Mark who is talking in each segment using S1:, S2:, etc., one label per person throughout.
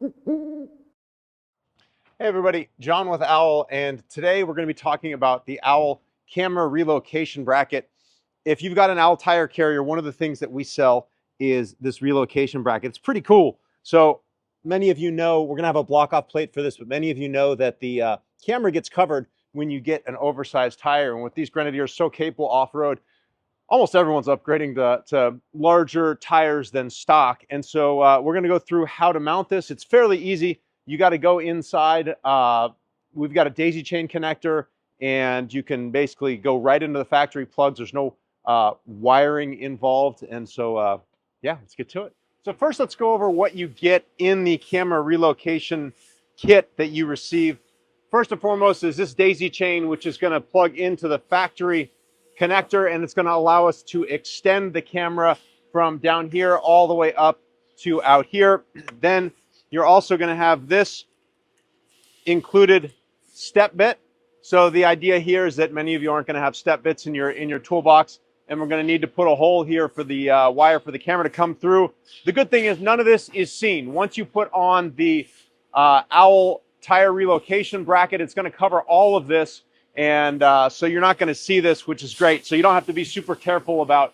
S1: Hey everybody, John with Owl, and today we're going to be talking about the Owl camera relocation bracket. If you've got an Owl tire carrier, one of the things that we sell is this relocation bracket. It's pretty cool. So many of you know, we're going to have a block off plate for this, but many of you know that the camera gets covered when you get an oversized tire. And with these Grenadiers so capable off-road, almost everyone's upgrading to larger tires than stock. And so we're going to go through how to mount this. It's fairly easy. You got to go inside. We've got a daisy chain connector, and you can basically go right into the factory plugs. There's no wiring involved. And so, yeah, let's get to it. So first, let's go over what you get in the camera relocation kit that you receive. First and foremost is this daisy chain, which is going to plug into the factory connector, and it's going to allow us to extend the camera from down here all the way up to out here. Then you're also going to have this included step bit. So the idea here is that many of you aren't going to have step bits in your toolbox, and we're going to need to put a hole here for the wire for the camera to come through. The good thing is none of this is seen. Once you put on the Owl tire relocation bracket, it's going to cover all of this, and so you're not going to see this, which is great. So you don't have to be super careful about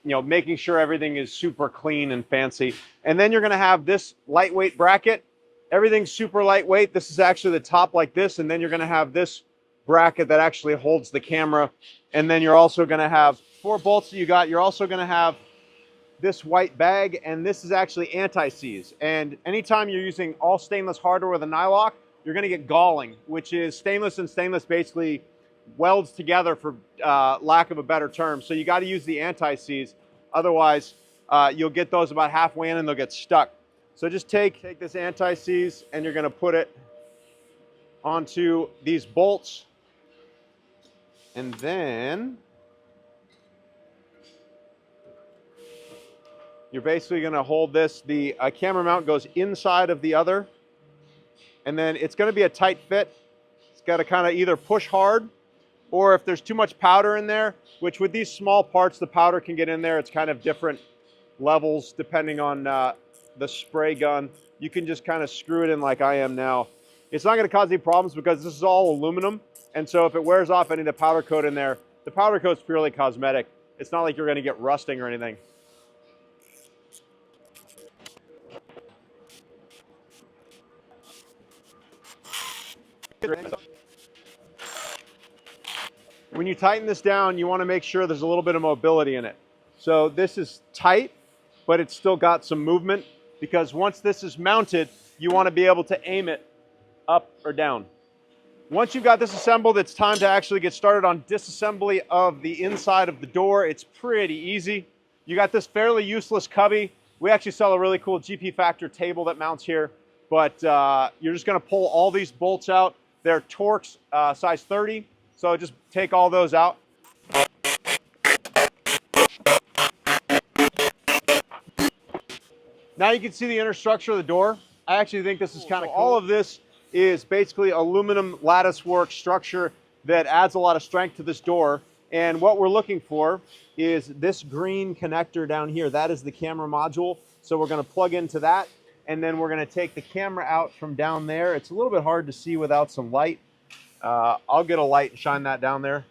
S1: making sure everything is super clean and fancy. And then you're going to have this lightweight bracket. Everything's super lightweight. This is actually the top like this, and then you're going to have this bracket that actually holds the camera. And then you're also going to have 4 bolts that you got. You're also going to have this white bag, and this is actually anti-seize. And anytime you're using all stainless hardware with a nylock, you're going to get galling, which is stainless and stainless basically welds together, for lack of a better term. So you got to use the anti-seize. Otherwise, you'll get those about halfway in and they'll get stuck. So just take this anti-seize, and you're going to put it onto these bolts. And then you're basically going to hold this. The camera mount goes inside of the other. And then it's going to be a tight fit. It's got to kind of either push hard, or if there's too much powder in there, which with these small parts, the powder can get in there. It's kind of different levels depending on the spray gun. You can just kind of screw it in like I am now. It's not going to cause any problems because this is all aluminum. And so if it wears off any of the powder coat in there, the powder coat's purely cosmetic. It's not like you're going to get rusting or anything. When you tighten this down, you want to make sure there's a little bit of mobility in it. So this is tight, but it's still got some movement, because once this is mounted, you want to be able to aim it up or down. Once you've got this assembled, it's time to actually get started on disassembly of the inside of the door. It's pretty easy. You got this fairly useless cubby. We actually sell a really cool GP Factor table that mounts here, but you're just going to pull all these bolts out. They're Torx size 30, so just take all those out. Now you can see the inner structure of the door. I actually think this is kind of cool. All of this is basically aluminum lattice work structure that adds a lot of strength to this door. And what we're looking for is this green connector down here. That is the camera module. So we're going to plug into that, and then we're going to take the camera out from down there. It's a little bit hard to see without some light. I'll get a light and shine that down there.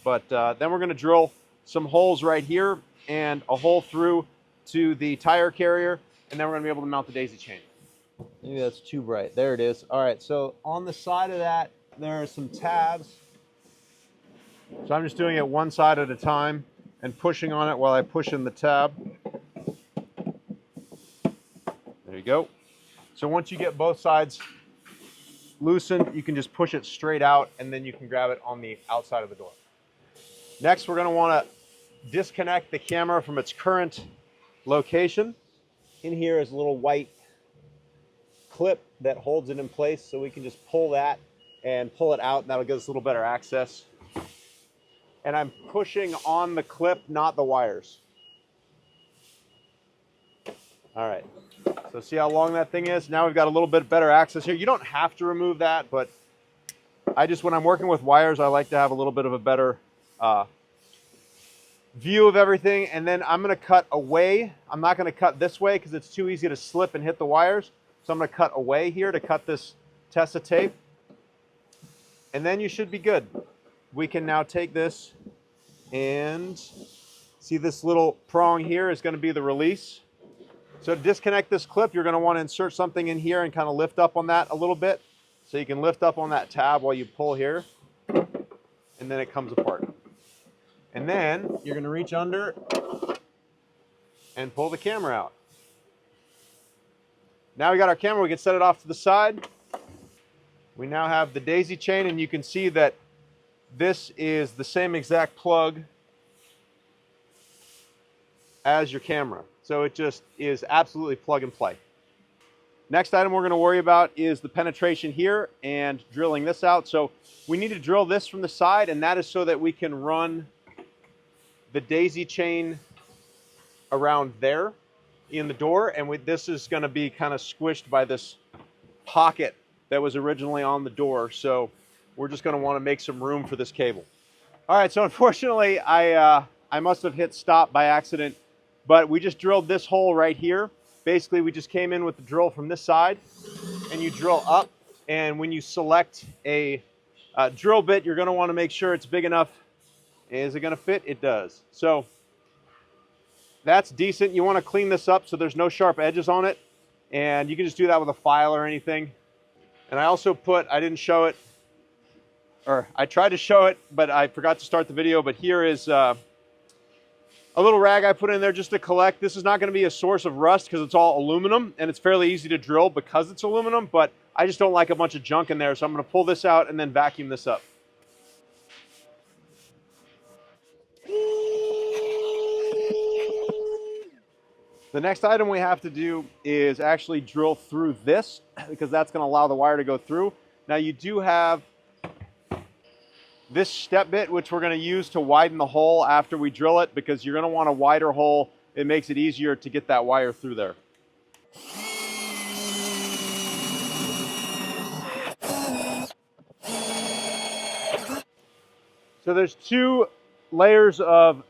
S1: But then we're going to drill some holes right here and a hole through to the tire carrier, and then we're going to be able to mount the daisy chain. Maybe that's too bright. There it is. All right, so on the side of that, there are some tabs. So I'm just doing it one side at a time and pushing on it while I push in the tab. There you go. So once you get both sides loosened, you can just push it straight out, and then you can grab it on the outside of the door. Next, we're going to want to disconnect the camera from its current location. In here is a little white clip that holds it in place, so we can just pull that and pull it out, and that'll give us a little better access. And I'm pushing on the clip, not the wires. All right, so see how long that thing is? Now we've got a little bit better access here. You don't have to remove that, but when I'm working with wires, I like to have a little bit of a better view of everything. And then I'm going to cut away. I'm not going to cut this way because it's too easy to slip and hit the wires. So I'm going to cut away here to cut this Tessa tape. And then you should be good. We can now take this and see this little prong here is going to be the release. So to disconnect this clip, you're going to want to insert something in here and kind of lift up on that a little bit. So you can lift up on that tab while you pull here, and then it comes apart. And then you're going to reach under and pull the camera out. Now we got our camera, we can set it off to the side. We now have the daisy chain, and you can see that this is the same exact plug as your camera. So it just is absolutely plug and play. Next item we're going to worry about is the penetration here and drilling this out. So we need to drill this from the side, and that is so that we can run the daisy chain around there in the door, and this is going to be kind of squished by this pocket that was originally on the door. So we're just going to want to make some room for this cable. All right, so unfortunately I must have hit stop by accident, but we just drilled this hole right here. Basically we just came in with the drill from this side, and you drill up, and when you select a drill bit, you're going to want to make sure it's big enough. Is it going to fit? It does. So that's decent. You want to clean this up so there's no sharp edges on it, and you can just do that with a file or anything. And I also I didn't show it, or I tried to show it, but I forgot to start the video. But here is a little rag I put in there just to collect. This is not going to be a source of rust because it's all aluminum, and it's fairly easy to drill because it's aluminum, but I just don't like a bunch of junk in there. So I'm going to pull this out and then vacuum this up. The next item we have to do is actually drill through this, because that's going to allow the wire to go through. Now you do have this step bit, which we're going to use to widen the hole after we drill it, because you're going to want a wider hole. It makes it easier to get that wire through there. So there's two layers of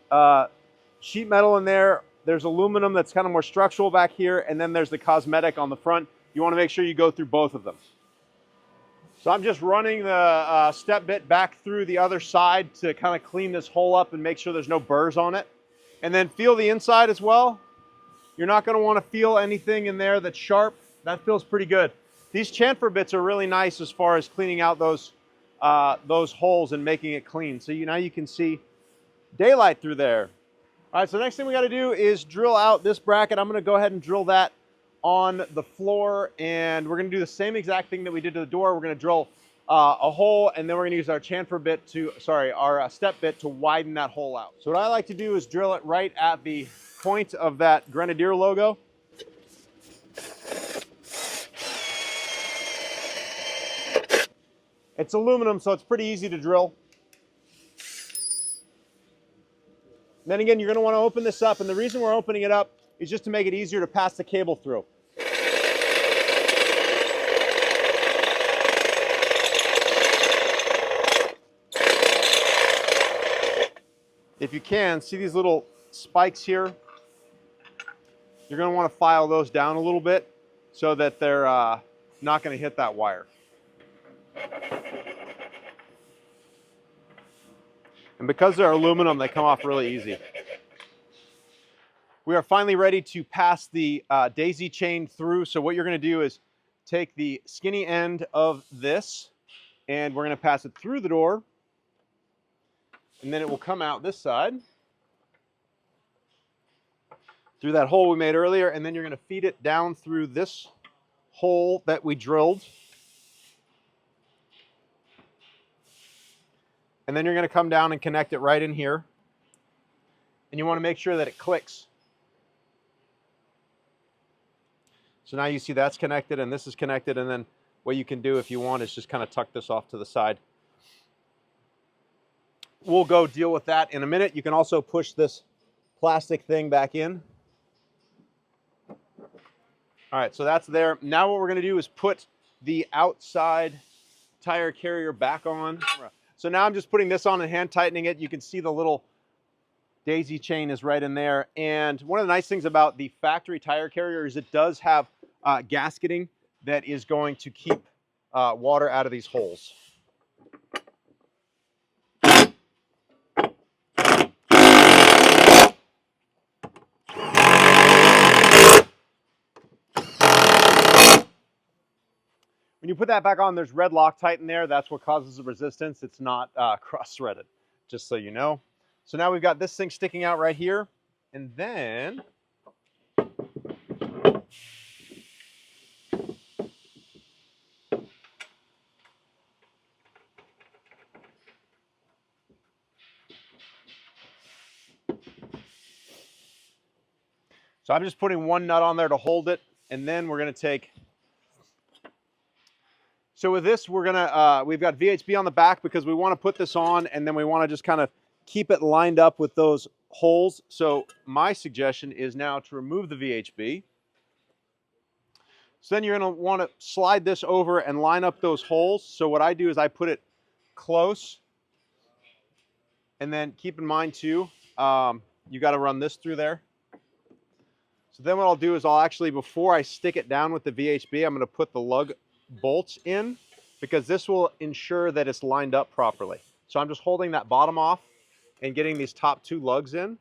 S1: sheet metal in there. There's aluminum that's kind of more structural back here, and then there's the cosmetic on the front. You want to make sure you go through both of them. So I'm just running the step bit back through the other side to kind of clean this hole up and make sure there's no burrs on it. And then feel the inside as well. You're not going to want to feel anything in there that's sharp. That feels pretty good. These chamfer bits are really nice as far as cleaning out those holes and making it clean. So now you can see daylight through there. All right, so the next thing we got to do is drill out this bracket. I'm going to go ahead and drill that on the floor, and we're going to do the same exact thing that we did to the door. We're going to drill a hole, and then we're going to use our chamfer bit our step bit to widen that hole out. So what I like to do is drill it right at the point of that Grenadier logo. It's aluminum, so it's pretty easy to drill. Then again, you're going to want to open this up, and the reason we're opening it up is just to make it easier to pass the cable through. If you can, see these little spikes here? You're going to want to file those down a little bit so that they're not going to hit that wire. And because they're aluminum, they come off really easy. We are finally ready to pass the daisy chain through. So what you're going to do is take the skinny end of this, and we're going to pass it through the door, and then it will come out this side through that hole we made earlier, and then you're going to feed it down through this hole that we drilled. And then you're going to come down and connect it right in here. And you want to make sure that it clicks. So now you see that's connected and this is connected, and then what you can do if you want is just kind of tuck this off to the side. We'll go deal with that in a minute. You can also push this plastic thing back in. All right, so that's there. Now what we're going to do is put the outside tire carrier back on. So now I'm just putting this on and hand tightening it. You can see the little daisy chain is right in there. And one of the nice things about the factory tire carrier is it does have gasketing that is going to keep water out of these holes. When you put that back on, there's red Loctite in there. That's what causes the resistance. It's not cross-threaded, just so you know. So now we've got this thing sticking out right here. And then so I'm just putting one nut on there to hold it. And then we're going to take... So with this, we're gonna we've got VHB on the back because we want to put this on, and then we want to just kind of keep it lined up with those holes. So my suggestion is now to remove the VHB. So then you're going to want to slide this over and line up those holes. So what I do is I put it close, and then keep in mind too, you got to run this through there. So then what I'll do is I'll actually, before I stick it down with the VHB, I'm going to put the lug bolts in, because this will ensure that it's lined up properly. So I'm just holding that bottom off and getting these top two lugs in.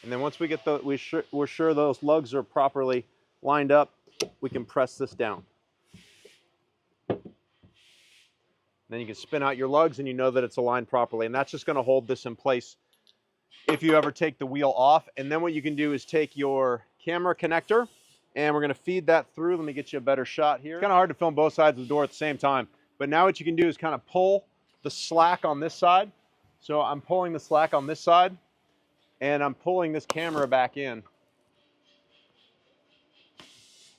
S1: And then once we get we're sure those lugs are properly lined up, we can press this down. Then you can spin out your lugs and you know that it's aligned properly. And that's just going to hold this in place if you ever take the wheel off. And then what you can do is take your camera connector, and we're going to feed that through. Let me get you a better shot here. It's kind of hard to film both sides of the door at the same time. But now what you can do is kind of pull the slack on this side. So I'm pulling the slack on this side, and I'm pulling this camera back in.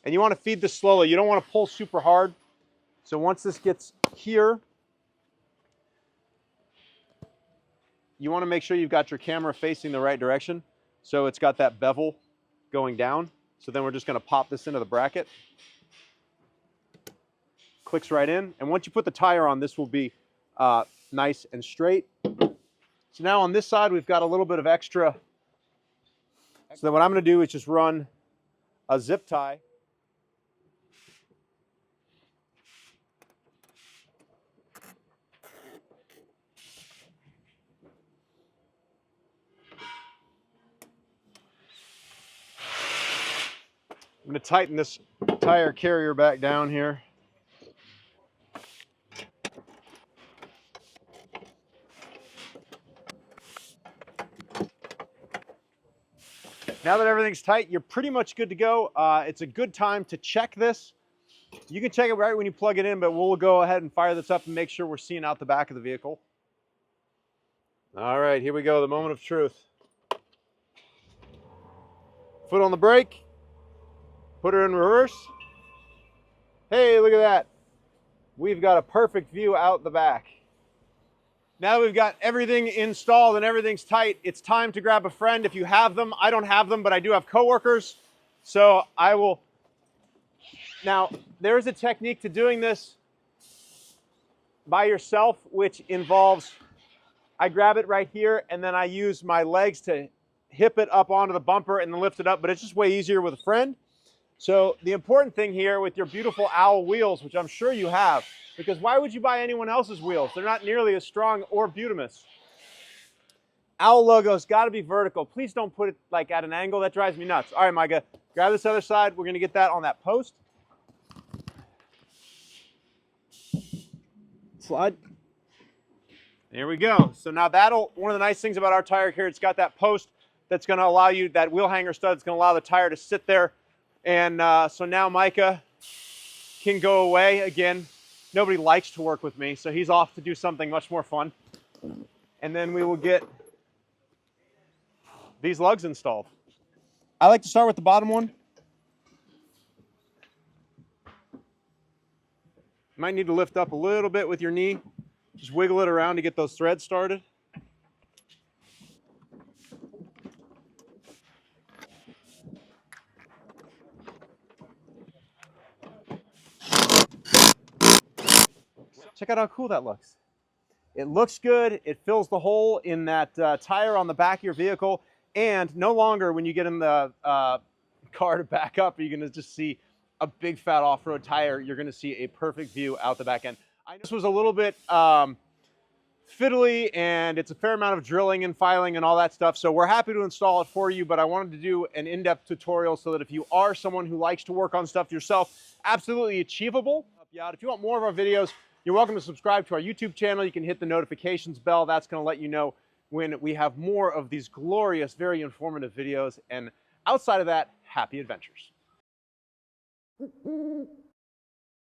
S1: And you want to feed this slowly. You don't want to pull super hard. So once this gets here, you want to make sure you've got your camera facing the right direction. So it's got that bevel going down. So then we're just going to pop this into the bracket. Clicks right in. And once you put the tire on, this will be nice and straight. So now on this side, we've got a little bit of extra. So then what I'm going to do is just run a zip tie. I'm going to tighten this tire carrier back down here. Now that everything's tight, you're pretty much good to go. It's a good time to check this. You can check it right when you plug it in, but we'll go ahead and fire this up and make sure we're seeing out the back of the vehicle. All right, here we go, the moment of truth. Foot on the brake. Put her in reverse. Hey, look at that. We've got a perfect view out the back. Now that we've got everything installed and everything's tight, it's time to grab a friend if you have them. I don't have them, but I do have coworkers. So I will. Now, there is a technique to doing this by yourself, which involves, I grab it right here and then I use my legs to hip it up onto the bumper and then lift it up, but it's just way easier with a friend. So the important thing here with your beautiful Owl wheels, which I'm sure you have, because why would you buy anyone else's wheels? They're not nearly as strong or Butamus. Owl logo's got to be vertical. Please don't put it like at an angle. That drives me nuts. All right, Micah, grab this other side. We're going to get that on that post. Slide. There we go. So now one of the nice things about our tire here, it's got that post that's going to allow you, that wheel hanger stud that's going to allow the tire to sit there. And so now Micah can go away. Again, nobody likes to work with me, so he's off to do something much more fun. And then we will get these lugs installed. I like to start with the bottom one. You might need to lift up a little bit with your knee. Just wiggle it around to get those threads started. Check out how cool that looks. It looks good. It fills the hole in that tire on the back of your vehicle. And no longer when you get in the car to back up, you're going to just see a big fat off-road tire, you're gonna see a perfect view out the back end. I know this was a little bit fiddly, and it's a fair amount of drilling and filing and all that stuff, so we're happy to install it for you, but I wanted to do an in-depth tutorial so that if you are someone who likes to work on stuff yourself, absolutely achievable. If you want more of our videos, you're welcome to subscribe to our YouTube channel. You can hit the notifications bell. That's going to let you know when we have more of these glorious, very informative videos. And outside of that, happy adventures.